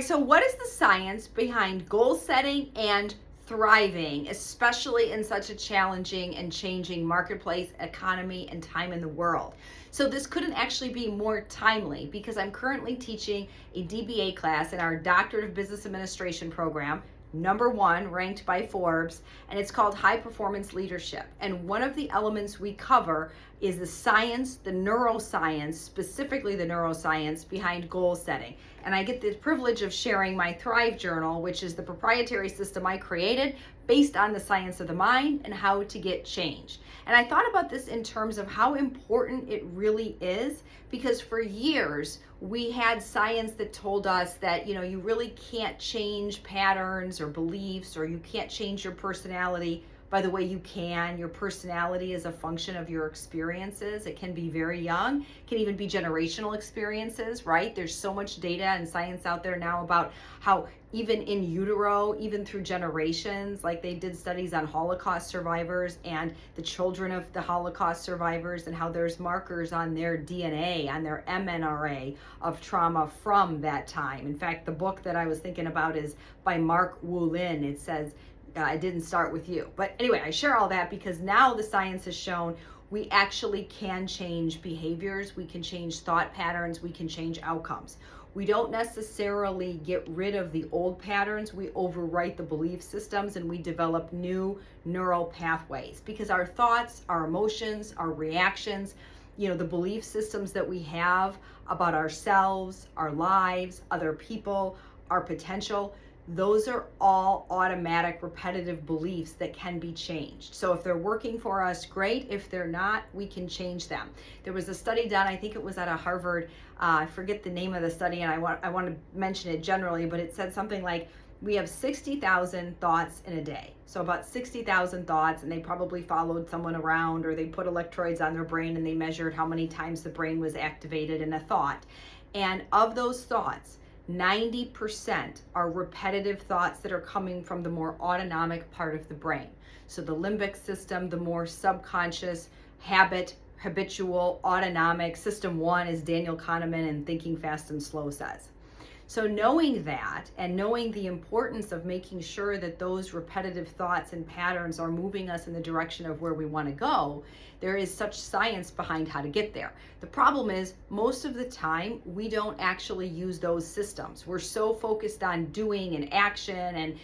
So what is the science behind goal setting and thriving, especially in such a challenging and changing marketplace, economy, and time in the world? So this couldn't actually be more timely because I'm currently teaching a DBA class in our Doctorate of Business Administration program, #1 ranked by Forbes, and it's called High Performance Leadership. And one of the elements we cover is the science, the neuroscience, specifically the neuroscience behind goal setting. And I get the privilege of sharing my Thrive Journal, which is the proprietary system I created based on the science of the mind and how to get change. And I thought about this in terms of how important it really is, because for years we had science that told us that, you really can't change patterns or beliefs, or you can't change your personality. By the way, you can. Your personality is a function of your experiences. It can be very young, it can even be generational experiences, right? There's so much data and science out there now about how even in utero, even through generations, like they did studies on Holocaust survivors and the children of the Holocaust survivors, and how there's markers on their DNA, on their mNRA of trauma from that time. In fact, the book that I was thinking about is by Mark Wolynn. It says, I didn't start with you. But anyway, I share all that because now the science has shown we actually can change behaviors, we can change thought patterns, we can change outcomes. We don't necessarily get rid of the old patterns, we overwrite the belief systems and we develop new neural pathways, because our thoughts, our emotions, our reactions, the belief systems that we have about ourselves, our lives, other people, our potential, those are all automatic, repetitive beliefs that can be changed. So if they're working for us, great. If they're not, we can change them. There was a study done, I think it was at a Harvard, I forget the name of the study, and I want to mention it generally, but it said something like, we have 60,000 thoughts in a day. So about 60,000 thoughts, and they probably followed someone around, or they put electrodes on their brain and they measured how many times the brain was activated in a thought. And of those thoughts, 90% are repetitive thoughts that are coming from the more autonomic part of the brain. So the limbic system, the more subconscious, habitual, autonomic. System 1, as Daniel Kahneman in Thinking Fast and Slow says. So knowing that, and knowing the importance of making sure that those repetitive thoughts and patterns are moving us in the direction of where we want to go, there is such science behind how to get there. The problem is, most of the time, we don't actually use those systems. We're so focused on doing and action and,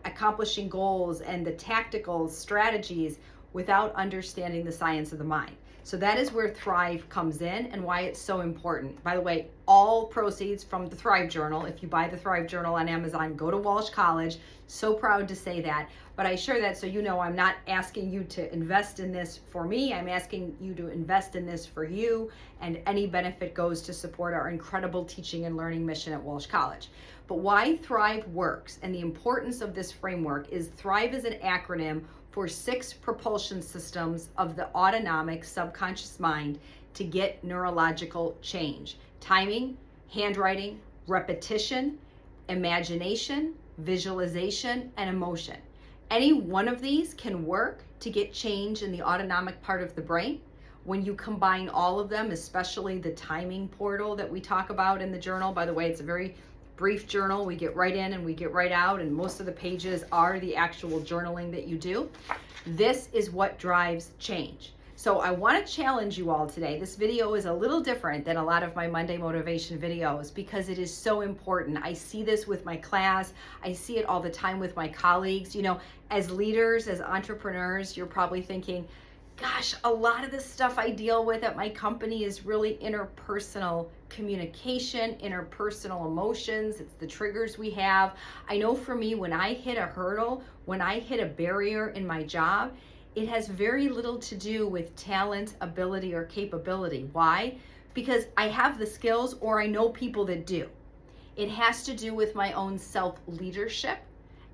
accomplishing goals and the tactical strategies without understanding the science of the mind. So that is where Thrive comes in and why it's so important. By the way, all proceeds from the Thrive Journal, if you buy the Thrive Journal on Amazon, go to Walsh College. So proud to say that. But I share that so I'm not asking you to invest in this for me. I'm asking you to invest in this for you, and any benefit goes to support our incredible teaching and learning mission at Walsh College. But why Thrive works and the importance of this framework is Thrive is an acronym for 6 propulsion systems of the autonomic subconscious mind to get neurological change: timing, handwriting, repetition, imagination, visualization, and emotion. Any one of these can work to get change in the autonomic part of the brain. When you combine all of them, especially the timing portal that we talk about in the journal, by the way, it's a very brief journal. We get right in and we get right out, and most of the pages are the actual journaling that you do. This is what drives change. So I want to challenge you all today. This video is a little different than a lot of my Monday motivation videos because it is so important. I see this with my class. I see it all the time with my colleagues. As leaders, as entrepreneurs, you're probably thinking, gosh, a lot of the stuff I deal with at my company is really interpersonal communication, interpersonal emotions. It's the triggers we have. I know for me, when I hit a hurdle, when I hit a barrier in my job, it has very little to do with talent, ability, or capability. Why? Because I have the skills, or I know people that do. It has to do with my own self-leadership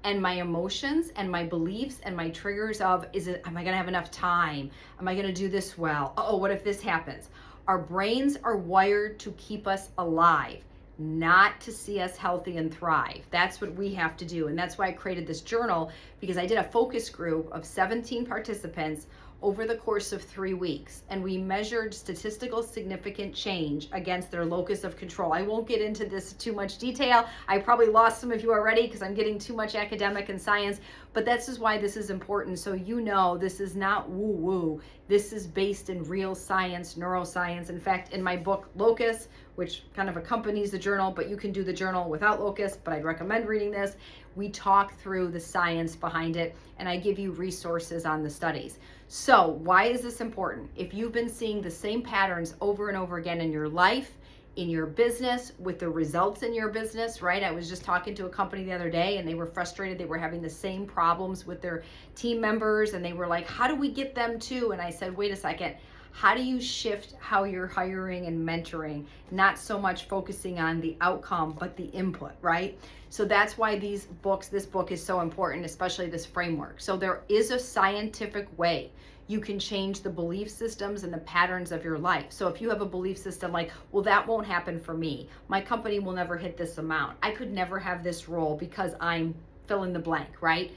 and my emotions and my beliefs and my triggers of, am I gonna have enough time? Am I gonna do this well? Oh, what if this happens? Our brains are wired to keep us alive, not to see us healthy and thrive. That's what we have to do. And that's why I created this journal, because I did a focus group of 17 participants over the course of 3 weeks, and we measured statistical significant change against their locus of control. I won't get into this too much detail. I probably lost some of you already because I'm getting too much academic and science, but this is why this is important. So you know this is not woo-woo. This is based in real science, neuroscience. In fact, in my book, Locus, which kind of accompanies the journal, but you can do the journal without Locus, but I'd recommend reading this. We talk through the science behind it, and I give you resources on the studies. So why is this important? If you've been seeing the same patterns over and over again in your life, in your business, with the results in your business, right? I was just talking to a company the other day and they were frustrated. They were having the same problems with their team members and they were like, how do we get them to? And I said, wait a second. How do you shift how you're hiring and mentoring? Not so much focusing on the outcome, but the input, right? So that's why this book is so important, especially this framework. So there is a scientific way you can change the belief systems and the patterns of your life. So if you have a belief system like, well, that won't happen for me. My company will never hit this amount. I could never have this role because I'm fill in the blank, right?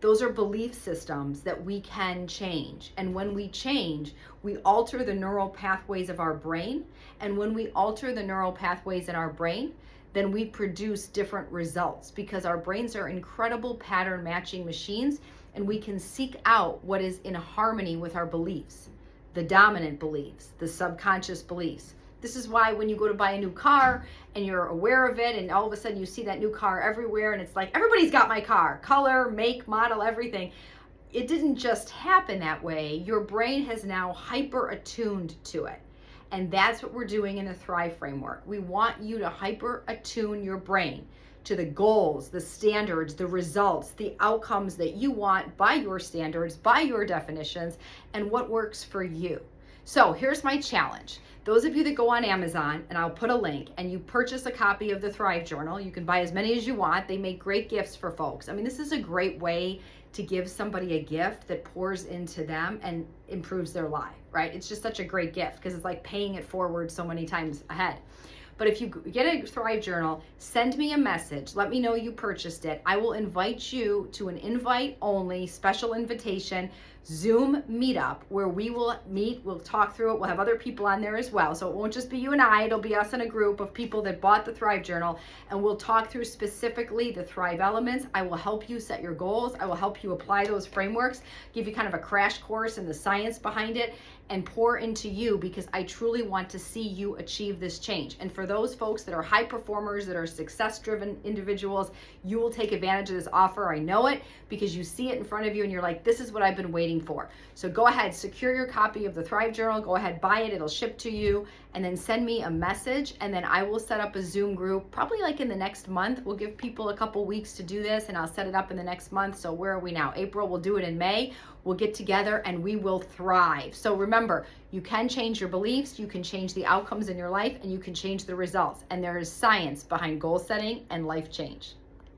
Those are belief systems that we can change. And when we change, we alter the neural pathways of our brain. And when we alter the neural pathways in our brain, then we produce different results because our brains are incredible pattern matching machines and we can seek out what is in harmony with our beliefs, the dominant beliefs, the subconscious beliefs. This is why when you go to buy a new car and you're aware of it and all of a sudden you see that new car everywhere and it's like, everybody's got my car, color, make, model, everything. It didn't just happen that way. Your brain has now hyper attuned to it. And that's what we're doing in the Thrive framework. We want you to hyper attune your brain to the goals, the standards, the results, the outcomes that you want by your standards, by your definitions, and what works for you. So here's my challenge. Those of you that go on Amazon, and I'll put a link, and you purchase a copy of the Thrive Journal, you can buy as many as you want. They make great gifts for folks. I mean, this is a great way to give somebody a gift that pours into them and improves their life, right? It's just such a great gift because it's like paying it forward so many times ahead. But if you get a Thrive Journal, send me a message. Let me know you purchased it. I will invite you to an invite-only special invitation Zoom meetup where we will meet, we'll talk through it, we'll have other people on there as well. So it won't just be you and I, it'll be us in a group of people that bought the Thrive Journal, and we'll talk through specifically the Thrive elements. I will help you set your goals. I will help you apply those frameworks, give you kind of a crash course in the science behind it, and pour into you because I truly want to see you achieve this change. And for those folks that are high performers, that are success-driven individuals, you will take advantage of this offer. I know it because you see it in front of you and you're like, this is what I've been waiting for. So go ahead, secure your copy of the Thrive Journal, go ahead, buy it, it'll ship to you, and then send me a message, and then I will set up a Zoom group, probably like in the next month. We'll give people a couple weeks to do this, and I'll set it up in the next month. So where are we now? April, we'll do it in May. We'll get together and we will thrive. So remember, you can change your beliefs, you can change the outcomes in your life, and you can change the results. And there is science behind goal setting and life change.